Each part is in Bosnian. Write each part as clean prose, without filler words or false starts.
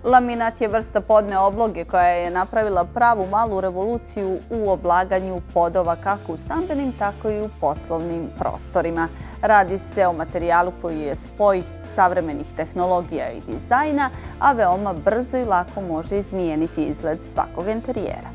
Laminat je vrsta podne obloge koja je napravila pravu malu revoluciju u oblaganju podova kako u stambenim, tako i u poslovnim prostorima. Radi se o materijalu koji je spoj savremenih tehnologija i dizajna, a veoma brzo i lako može izmijeniti izgled svakog interijera.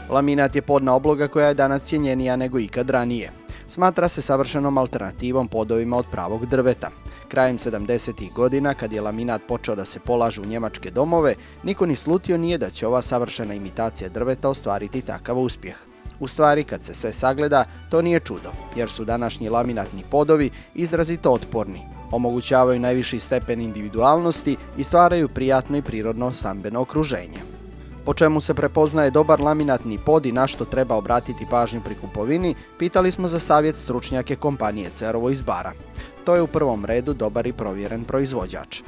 Laminat je podna obloga koja je danas cjenjenija nego ikad ranije. Smatra se savršenom alternativom podovima od pravog drveta. Krajem 70. godina, kad je laminat počeo da se polaže u njemačke domove, niko ni slutio nije da će ova savršena imitacija drveta ostvariti takav uspjeh. U stvari, kad se sve sagleda, to nije čudo, jer su današnji laminatni podovi izrazito otporni, omogućavaju najviši stepen individualnosti i stvaraju prijatno i prirodno stambeno okruženje. Po čemu se prepoznaje dobar laminatni pod i na što treba obratiti pažnju pri kupovini, pitali smo za savjet stručnjake kompanije Cerovo iz Bara. To je u prvom redu dobar i provjeren proizvođač.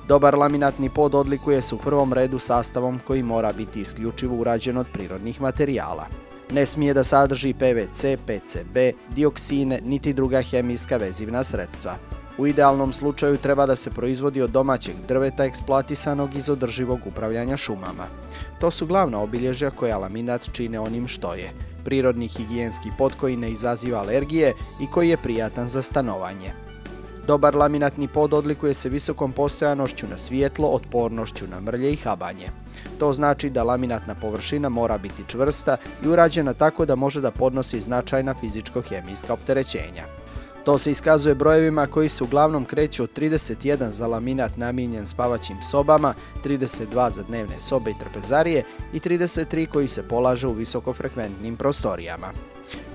Dobar laminatni pod odlikuje se u prvom redu sastavom koji mora biti isključivo urađen od prirodnih materijala. Ne smije da sadrži PVC, PCB, dioksine niti druga hemijska vezivna sredstva. U idealnom slučaju treba da se proizvodi od domaćeg drveta eksploatisanog iz održivog upravljanja šumama. To su glavna obilježja koja laminat čine onim što je. Prirodni higijenski pod koji ne izaziva alergije i koji je prijatan za stanovanje. Dobar laminatni pod odlikuje se visokom postojanošću na svjetlo, otpornošću na mrlje i habanje. To znači da laminatna površina mora biti čvrsta i urađena tako da može da podnosi značajna fizičko-hemijska opterećenja. To se iskazuje brojevima koji se uglavnom kreću od 31 za laminat namijenjen spavaćim sobama, 32 za dnevne sobe i trpezarije i 33 koji se polaže u visokofrekventnim prostorijama.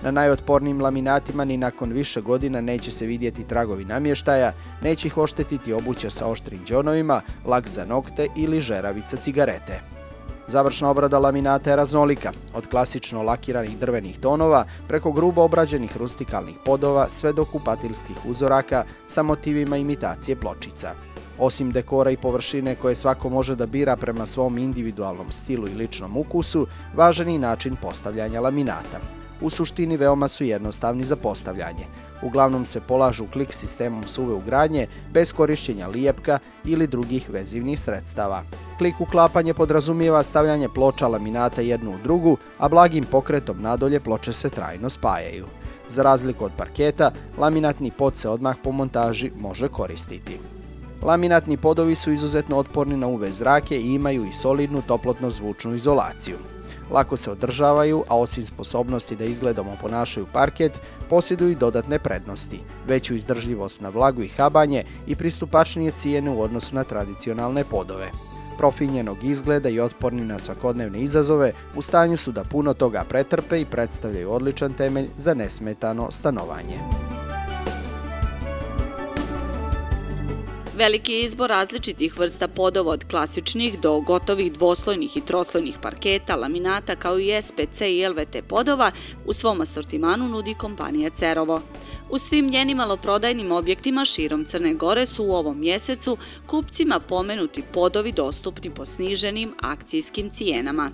Na najotpornijim laminatima ni nakon više godina neće se vidjeti tragovi namještaja, neće ih oštetiti obuća sa oštrim đonovima, lak za nokte ili žeravica cigarete. Završna obrada laminata je raznolika, od klasično lakiranih drvenih tonova preko grubo obrađenih rustikalnih podova sve do kupatilskih uzoraka sa motivima imitacije pločica. Osim dekora i površine koje svako može da bira prema svom individualnom stilu i ličnom ukusu, važan je i način postavljanja laminata. U suštini veoma su jednostavni za postavljanje. Uglavnom se polažu klik sistemom suve ugradnje bez korišćenja lijepka ili drugih vezivnih sredstava. Klik uklapanje podrazumijeva stavljanje ploča laminata jednu u drugu, a blagim pokretom nadolje ploče se trajno spajaju. Za razliku od parketa, laminatni pod se odmah po montaži može koristiti. Laminatni podovi su izuzetno otporni na UV zrake i imaju i solidnu toplotno-zvučnu izolaciju. Lako se održavaju, a osim sposobnosti da izgledom oponašaju parket, posjeduju i dodatne prednosti, veću izdržljivost na vlagu i habanje i pristupačnije cijene u odnosu na tradicionalne podove. Profinjenog izgleda i otporni na svakodnevne izazove, u stanju su da puno toga pretrpe i predstavljaju odličan temelj za nesmetano stanovanje. Veliki je izbor različitih vrsta podova od klasičnih do gotovih dvoslojnih i troslojnih parketa, laminata kao i SPC i LVT podova u svom asortimanu nudi kompanija Cerovo. U svim njenim maloprodajnim objektima širom Crne Gore su u ovom mjesecu kupcima pomenuti podovi dostupni po sniženim akcijskim cijenama.